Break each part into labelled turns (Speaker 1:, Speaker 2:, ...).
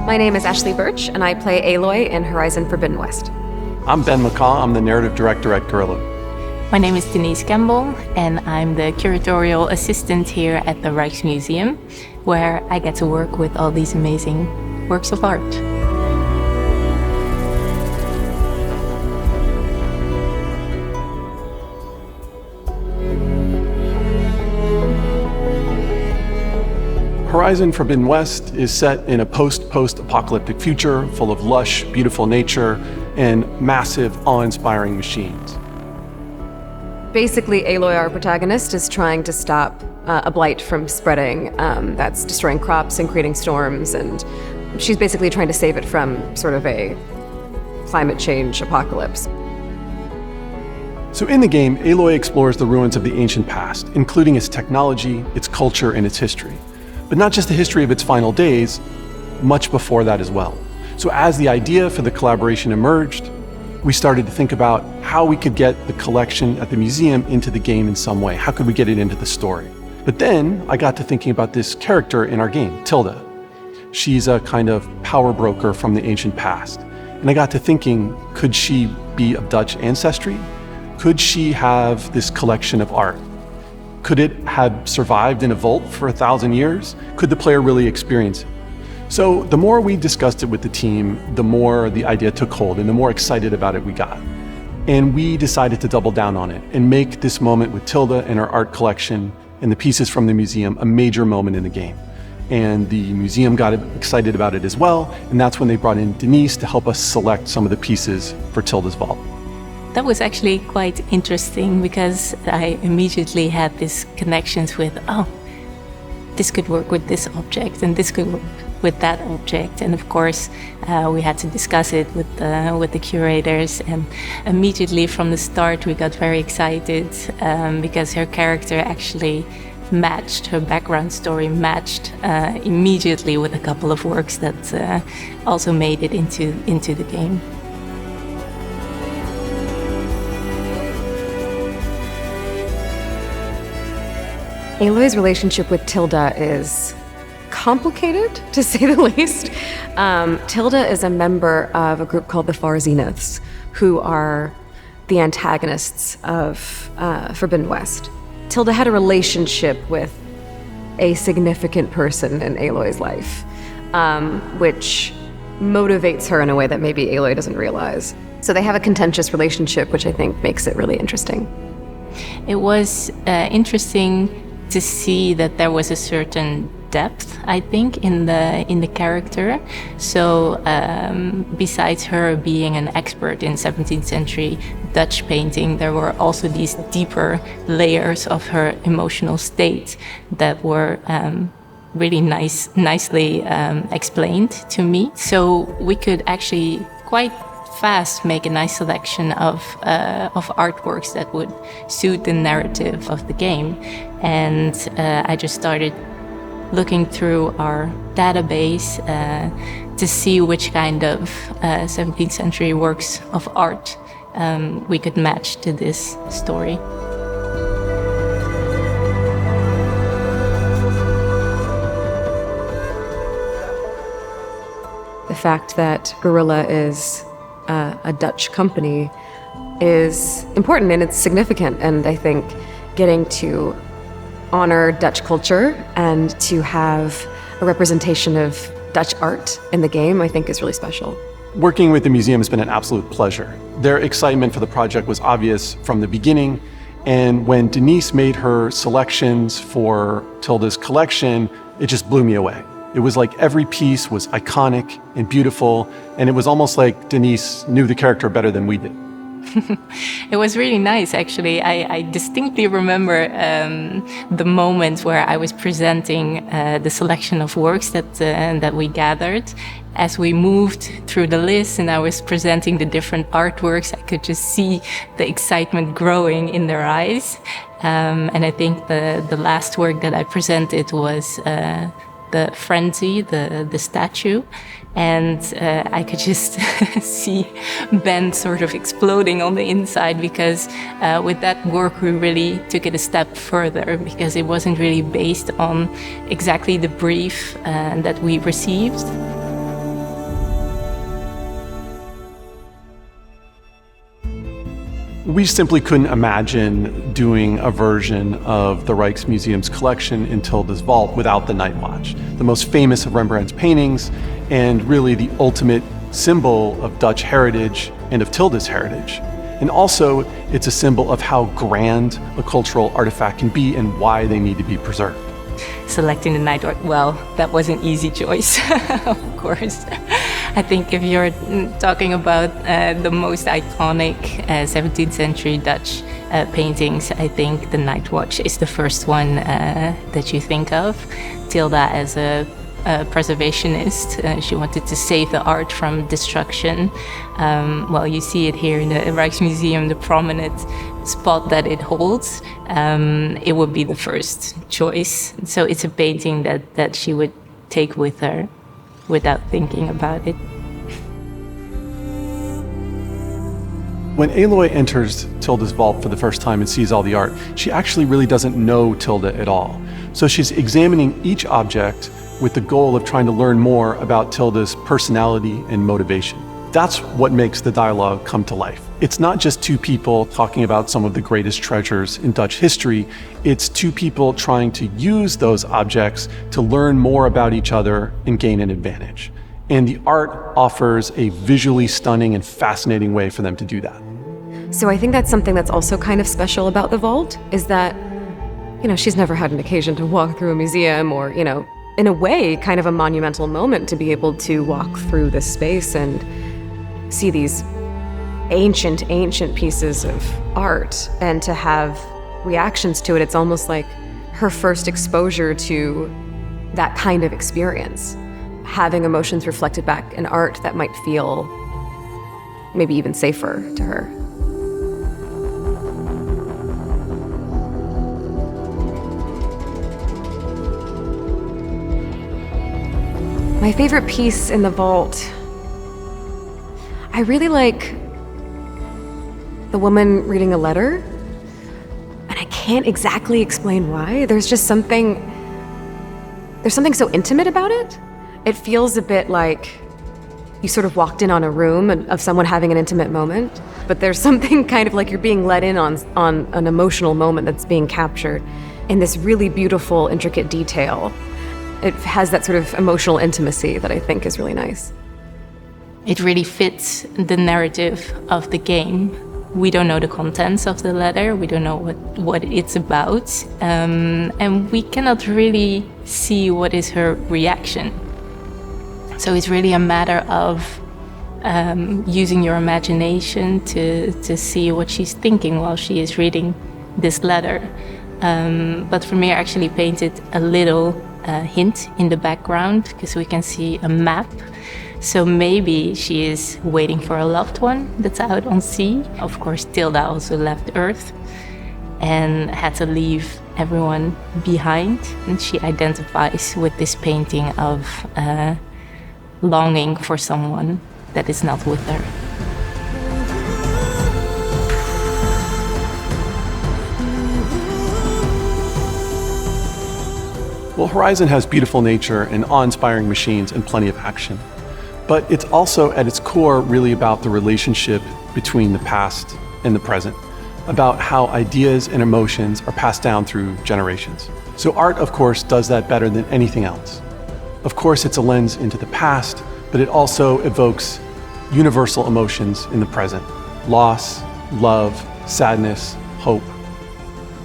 Speaker 1: My name is Ashley Burch, and I play Aloy in Horizon Forbidden West.
Speaker 2: I'm Ben McCaw. I'm the narrative director at Guerrilla.
Speaker 3: My name is Denise Campbell, and I'm the curatorial assistant here at the Rijksmuseum, where I get to work with all these amazing works of art.
Speaker 2: Horizon Forbidden West is set in a post-apocalyptic future full of lush, beautiful nature and massive, awe-inspiring machines.
Speaker 1: Basically, Aloy, our protagonist, is trying to stop a blight from spreading that's destroying crops and creating storms, and she's basically trying to save it from sort of a climate change apocalypse.
Speaker 2: So in the game, Aloy explores the ruins of the ancient past, including its technology, its culture, and its history. But not just the history of its final days, much before that as well. So as the idea for the collaboration emerged, we started to think about how we could get the collection at the museum into the game in some way. How could we get it into the story? But then I got to thinking about this character in our game, Tilda. She's a kind of power broker from the ancient past. And I got to thinking, could she be of Dutch ancestry? Could she have this collection of art? Could it have survived in a vault for 1,000 years? Could the player really experience it? So the more we discussed it with the team, the more the idea took hold and the more excited about it we got. And we decided to double down on it and make this moment with Tilda and our art collection and the pieces from the museum a major moment in the game. And the museum got excited about it as well, and that's when they brought in Denise to help us select some of the pieces for Tilda's vault.
Speaker 3: That was actually quite interesting because I immediately had these connections with, oh, this could work with this object and this could work with that object. And of course, we had to discuss it with the curators. And immediately from the start, we got very excited because her character actually matched, her background story matched immediately with a couple of works that also made it into the game.
Speaker 1: Aloy's relationship with Tilda is complicated, to say the least. Tilda is a member of a group called the Far Zeniths, who are the antagonists of Forbidden West. Tilda had a relationship with a significant person in Aloy's life, which motivates her in a way that maybe Aloy doesn't realize. So they have a contentious relationship, which I think makes it really interesting.
Speaker 3: It was interesting to see that there was a certain depth, I think, in the character. So besides her being an expert in 17th century Dutch painting, there were also these deeper layers of her emotional state that were really nicely explained to me. So we could actually quite fast make a nice selection of artworks that would suit the narrative of the game. And I just started looking through our database to see which kind of 17th century works of art we could match to this story.
Speaker 1: The fact that Guerrilla is a Dutch company is important and it's significant, and I think getting to honor Dutch culture and to have a representation of Dutch art in the game, I think is really special.
Speaker 2: Working with the museum has been an absolute pleasure. Their excitement for the project was obvious from the beginning, and when Denise made her selections for Tilda's collection, it just blew me away. It was like every piece was iconic and beautiful, and it was almost like Denise knew the character better than we did.
Speaker 3: It was really nice, actually. I distinctly remember the moment where I was presenting the selection of works that we gathered. As we moved through the list and I was presenting the different artworks, I could just see the excitement growing in their eyes. And I think the last work that I presented was the Frenzy, the statue. And I could just see Ben sort of exploding on the inside because with that work we really took it a step further because it wasn't really based on exactly the brief that we received.
Speaker 2: We simply couldn't imagine doing a version of the Rijksmuseum's collection in Tilda's vault without the Night Watch, the most famous of Rembrandt's paintings, and really the ultimate symbol of Dutch heritage and of Tilda's heritage. And also, it's a symbol of how grand a cultural artifact can be and why they need to be preserved.
Speaker 3: Selecting the Night Watch, well, that was an easy choice, of course. I think if you're talking about the most iconic 17th century Dutch paintings, I think the Night Watch is the first one that you think of. Tilda as a preservationist, she wanted to save the art from destruction. Well, you see it here in the Rijksmuseum, the prominent spot that it holds. It would be the first choice. So it's a painting that she would take with her without thinking about it.
Speaker 2: When Aloy enters Tilda's vault for the first time and sees all the art, she actually really doesn't know Tilda at all. So she's examining each object with the goal of trying to learn more about Tilda's personality and motivation. That's what makes the dialogue come to life. It's not just two people talking about some of the greatest treasures in Dutch history. It's two people trying to use those objects to learn more about each other and gain an advantage. And the art offers a visually stunning and fascinating way for them to do that.
Speaker 1: So I think that's something that's also kind of special about the vault, is that, she's never had an occasion to walk through a museum or, in a way, kind of a monumental moment to be able to walk through this space and see these ancient pieces of art and to have reactions to it. It's almost like her first exposure to that kind of experience, having emotions reflected back in art that might feel maybe even safer to her. My favorite piece in the vault, I really like the woman reading a letter, and I can't exactly explain why. There's something so intimate about it. It feels a bit like you sort of walked in on a room of someone having an intimate moment, but there's something kind of like you're being let in on an emotional moment that's being captured in this really beautiful, intricate detail. It has that sort of emotional intimacy that I think is really nice.
Speaker 3: It really fits the narrative of the game. We don't know the contents of the letter, we don't know what it's about, and we cannot really see what is her reaction. So it's really a matter of using your imagination to see what she's thinking while she is reading this letter. But for me, I actually painted a little hint in the background because we can see a map. So maybe she is waiting for a loved one that's out on sea. Of course, Tilda also left Earth and had to leave everyone behind. And she identifies with this painting of longing for someone that is not with her.
Speaker 2: Well, Horizon has beautiful nature and awe-inspiring machines and plenty of action. But it's also, at its core, really about the relationship between the past and the present, about how ideas and emotions are passed down through generations. So art, of course, does that better than anything else. Of course, it's a lens into the past, but it also evokes universal emotions in the present: loss, love, sadness, hope.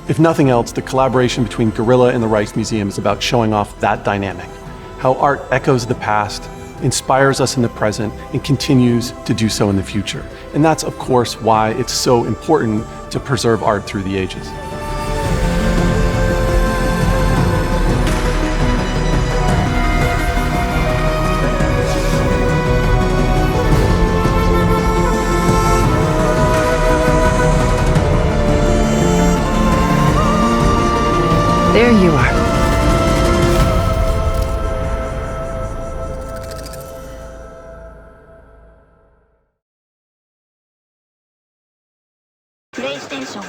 Speaker 2: If nothing else, the collaboration between Guerrilla and the Rijksmuseum is about showing off that dynamic, how art echoes the past, inspires us in the present, and continues to do so in the future. And that's, of course, why it's so important to preserve art through the ages.
Speaker 1: There you are.
Speaker 4: PlayStation